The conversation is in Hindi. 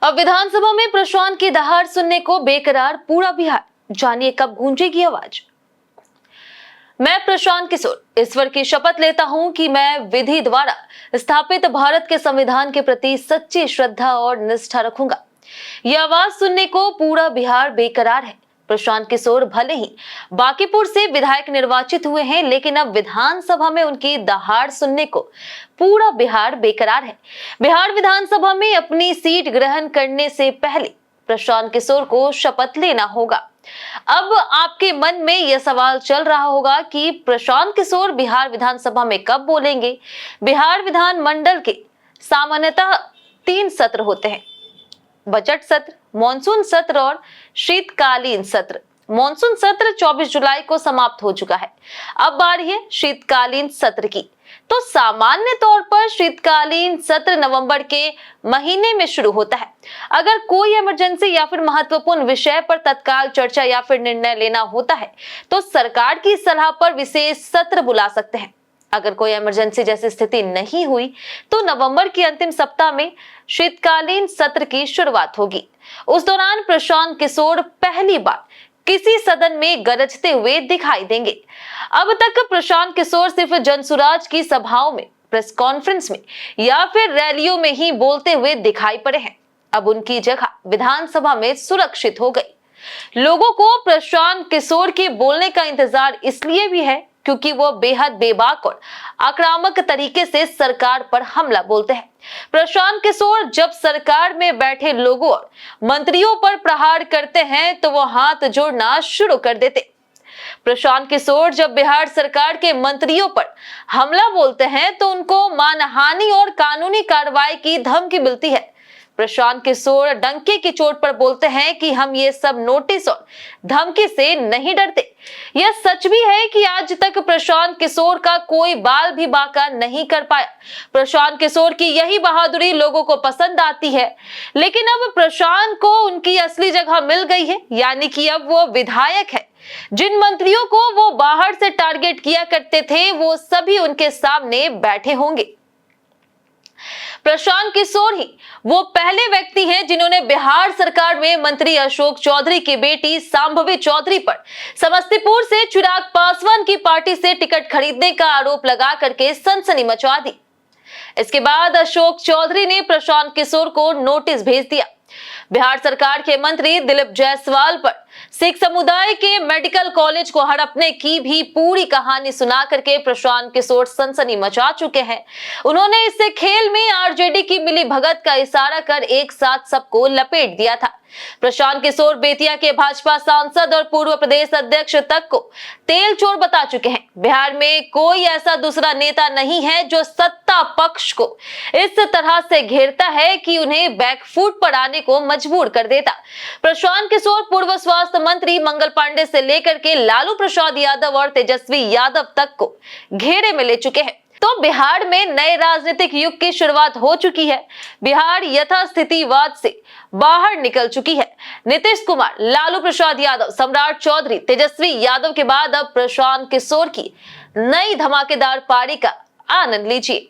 अब विधानसभा में प्रशांत की दहाड़ सुनने को बेकरार पूरा बिहार। जानिए कब गूंजेगी आवाज। मैं प्रशांत किशोर ईश्वर की शपथ लेता हूं कि मैं विधि द्वारा स्थापित भारत के संविधान के प्रति सच्ची श्रद्धा और निष्ठा रखूंगा। यह आवाज सुनने को पूरा बिहार बेकरार है। प्रशांत किशोर भले ही बांकीपुर से विधायक निर्वाचित हुए हैं, लेकिन अब विधानसभा में उनकी दहाड़ सुनने को पूरा बिहार बेकरार है। बिहार विधानसभा में अपनी सीट ग्रहण करने से पहले प्रशांत किशोर को शपथ लेना होगा। अब आपके मन में यह सवाल चल रहा होगा कि प्रशांत किशोर बिहार विधानसभा में कब बोलेंगे। बिहार विधानमंडल के सामान्यतः 3 सत्र होते हैं: बजट सत्र, मॉनसून सत्र और शीतकालीन सत्र। मॉनसून सत्र 24 जुलाई को समाप्त हो चुका है। अब बारी है शीतकालीन सत्र की। तो सामान्य तौर पर शीतकालीन सत्र नवंबर के महीने में शुरू होता है। अगर कोई इमरजेंसी या फिर महत्वपूर्ण विषय पर तत्काल चर्चा या फिर निर्णय लेना होता है तो सरकार की सलाह पर विशेष सत्र बुला सकते हैं। अगर कोई इमरजेंसी जैसी स्थिति नहीं हुई तो नवंबर के अंतिम सप्ताह में शीतकालीन सत्र की शुरुआत होगी। उस दौरान प्रशांत किशोर पहली बार किसी सदन में गरजते हुए दिखाई देंगे। अब तक प्रशांत किशोर सिर्फ जनसुराज की सभाओं में, प्रेस कॉन्फ्रेंस में या फिर रैलियों में ही बोलते हुए दिखाई पड़े हैं। अब उनकी जगह विधानसभा में सुरक्षित हो गई। लोगों को प्रशांत किशोर के बोलने का इंतजार इसलिए भी है क्योंकि वो बेहद बेबाक और आक्रामक तरीके से सरकार पर हमला बोलते हैं। प्रशांत किशोर जब सरकार में बैठे लोगों और मंत्रियों पर प्रहार करते हैं तो वो हाथ जोड़ना शुरू कर देते। प्रशांत किशोर जब बिहार सरकार के मंत्रियों पर हमला बोलते हैं तो उनको मानहानि और कानूनी कार्रवाई की धमकी मिलती है। प्रशांत किशोर डंके की चोट पर बोलते हैं कि हम ये सब नोटिस और धमकी से नहीं डरते। यह सच भी है कि आज तक प्रशांत किशोर का कोई बाल भी बांका नहीं कर पाया। प्रशांत किशोर की यही बहादुरी लोगों को पसंद आती है। लेकिन अब प्रशांत को उनकी असली जगह मिल गई है, यानी कि अब वो विधायक है। जिन मंत्रियों को वो बाहर से टारगेट किया करते थे वो सभी उनके सामने बैठे होंगे। प्रशांत किशोर ही वो पहले व्यक्ति हैं जिन्होंने बिहार सरकार में मंत्री अशोक चौधरी की बेटी सांभवी चौधरी पर समस्तीपुर से चिराग पासवान की पार्टी से टिकट खरीदने का आरोप लगा करके सनसनी मचा दी। इसके बाद अशोक चौधरी ने प्रशांत किशोर को नोटिस भेज दिया। बिहार सरकार के मंत्री दिलीप जायसवाल पर सिख समुदाय के मेडिकल कॉलेज को हड़पने की भी पूरी कहानी सुना करके प्रशांत किशोर सनसनी मचा चुके हैं। उन्होंने इस खेल में आरजेडी की मिली भगत का इशारा कर एक साथ सबको लपेट दिया था। प्रशांत किशोर बेतिया के भाजपा सांसद और पूर्व प्रदेश अध्यक्ष तक को तेल चोर बता चुके हैं। बिहार में कोई ऐसा दूसरा नेता नहीं है जो सत्ता पक्ष को इस तरह से घेरता है कि उन्हें बैकफुट पर आने को मजबूर कर देता। प्रशांत किशोर पूर्व स्वास्थ्य मंत्री मंगल पांडे से लेकर के लालू प्रसाद यादव और तेजस्वी यादव तक को घेरे में ले चुके हैं। तो बिहार में नए राजनीतिक युग की शुरुआत हो चुकी है। बिहार यथास्थितिवाद से बाहर निकल चुकी है। नीतीश कुमार, लालू प्रसाद यादव, सम्राट चौधरी, तेजस्वी यादव के बाद अब प्रशांत किशोर की नई धमाकेदार पारी का आनंद लीजिए।